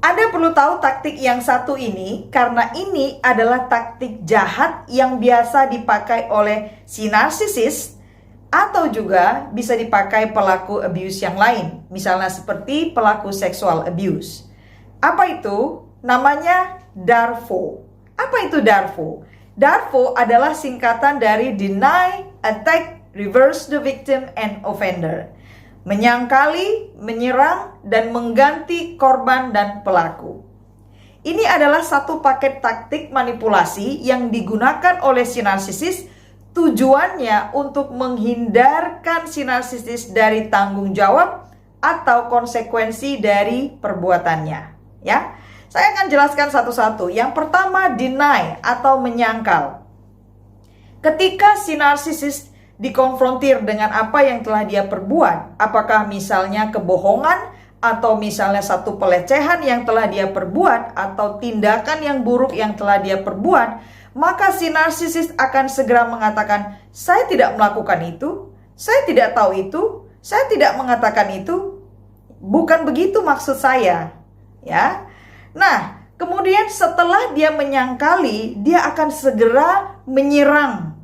Anda perlu tahu taktik yang satu ini karena ini adalah taktik jahat yang biasa dipakai oleh si narsisis atau juga bisa dipakai pelaku abuse yang lain, misalnya seperti pelaku sexual abuse. Apa itu? Namanya DARVO. Apa itu DARVO? DARVO adalah singkatan dari Deny, Attack, Reverse the Victim, and Offender. Menyangkali, menyerang, dan mengganti korban dan pelaku. Ini adalah satu paket taktik manipulasi yang digunakan oleh si narsisis. Tujuannya untuk menghindarkan si narsisis dari tanggung jawab atau konsekuensi dari perbuatannya. Ya, saya akan jelaskan satu-satu. Yang pertama, deny atau menyangkal. Ketika si narsisis dikonfrontir dengan apa yang telah dia perbuat, apakah misalnya kebohongan atau misalnya satu pelecehan yang telah dia perbuat atau tindakan yang buruk yang telah dia perbuat, maka si narsisis akan segera mengatakan, saya tidak melakukan itu, saya tidak tahu itu, saya tidak mengatakan itu, bukan begitu maksud saya, ya. Nah, kemudian setelah dia menyangkali, dia akan segera menyerang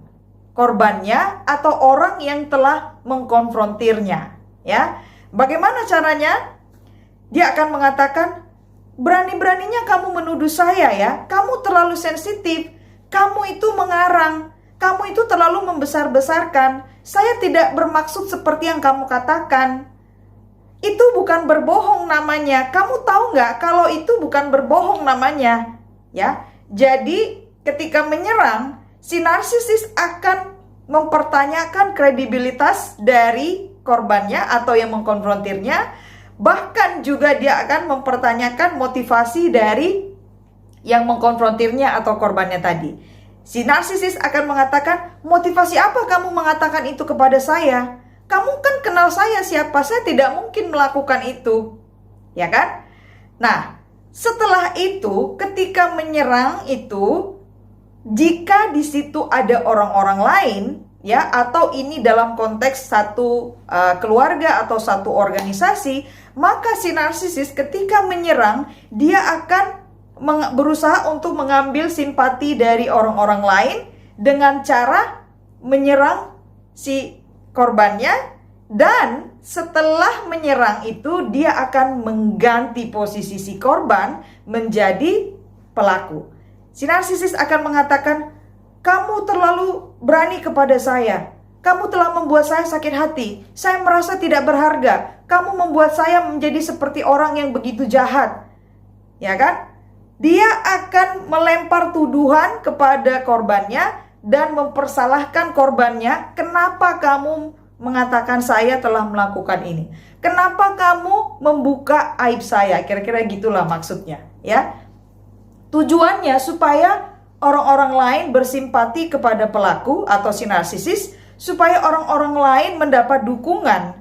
korbannya atau orang yang telah mengkonfrontirnya, ya. Bagaimana caranya? Dia akan mengatakan, berani-beraninya kamu menuduh saya ya, kamu terlalu sensitif, kamu itu mengarang, kamu itu terlalu membesar-besarkan, saya tidak bermaksud seperti yang kamu katakan. Itu bukan berbohong namanya. Kamu tahu nggak kalau itu bukan berbohong namanya, ya. Jadi ketika menyerang, si narsisis akan mempertanyakan kredibilitas dari korbannya atau yang mengkonfrontirnya. Bahkan juga dia akan mempertanyakan motivasi dari yang mengkonfrontirnya atau korbannya tadi. Si narsisis akan mengatakan, motivasi apa kamu mengatakan itu kepada saya? Kamu kan kenal saya siapa, saya tidak mungkin melakukan itu. Ya kan? Nah, setelah itu ketika menyerang itu, jika di situ ada orang-orang lain, ya, atau ini dalam konteks satu keluarga atau satu organisasi, maka si narsisis ketika menyerang, dia akan berusaha untuk mengambil simpati dari orang-orang lain dengan cara menyerang si korbannya, dan setelah menyerang itu dia akan mengganti posisi si korban menjadi pelaku. Si narsisis akan mengatakan, kamu terlalu berani kepada saya. Kamu telah membuat saya sakit hati. Saya merasa tidak berharga. Kamu membuat saya menjadi seperti orang yang begitu jahat. Ya kan? Dia akan melempar tuduhan kepada korbannya dan mempersalahkan korbannya. Kenapa kamu mengatakan saya telah melakukan ini? Kenapa kamu membuka aib saya? Kira-kira gitulah maksudnya, ya. Tujuannya supaya orang-orang lain bersimpati kepada pelaku atau si narsisis, supaya orang-orang lain mendapat dukungan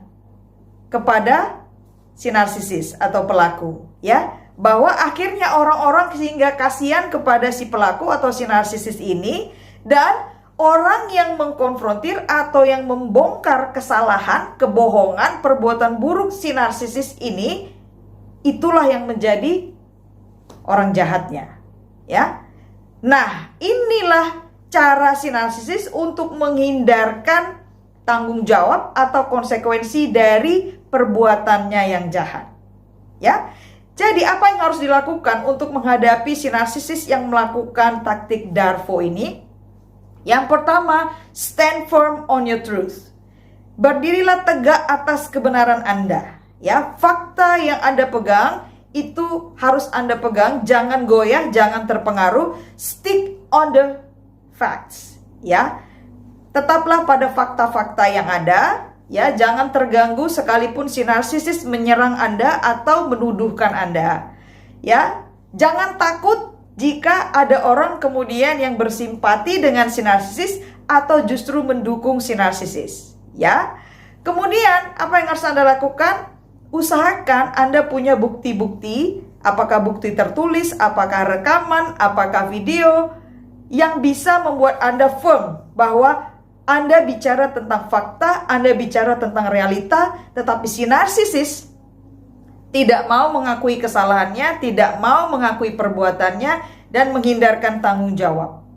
kepada si narsisis atau pelaku, ya. Bahwa akhirnya orang-orang sehingga kasihan kepada si pelaku atau si narsisis ini, dan orang yang mengkonfrontir atau yang membongkar kesalahan, kebohongan, perbuatan buruk si narsisis ini, itulah yang menjadi orang jahatnya, ya. Nah, inilah cara si narsisis untuk menghindarkan tanggung jawab atau konsekuensi dari perbuatannya yang jahat, ya. Jadi apa yang harus dilakukan untuk menghadapi si narsisis yang melakukan taktik DARVO ini? Yang pertama, stand firm on your truth. Berdirilah tegak atas kebenaran Anda. Ya, fakta yang Anda pegang itu harus Anda pegang, jangan goyah, jangan terpengaruh. Stick on the facts. Ya, tetaplah pada fakta-fakta yang ada. Ya, jangan terganggu sekalipun si narsisis menyerang Anda atau menuduhkan Anda. Ya, jangan takut jika ada orang kemudian yang bersimpati dengan si narsisis atau justru mendukung si narsisis. Ya, kemudian apa yang harus Anda lakukan? Usahakan Anda punya bukti-bukti, apakah bukti tertulis, apakah rekaman, apakah video, yang bisa membuat Anda firm bahwa Anda bicara tentang fakta, Anda bicara tentang realita, tetapi si narsisis tidak mau mengakui kesalahannya, tidak mau mengakui perbuatannya, dan menghindarkan tanggung jawab.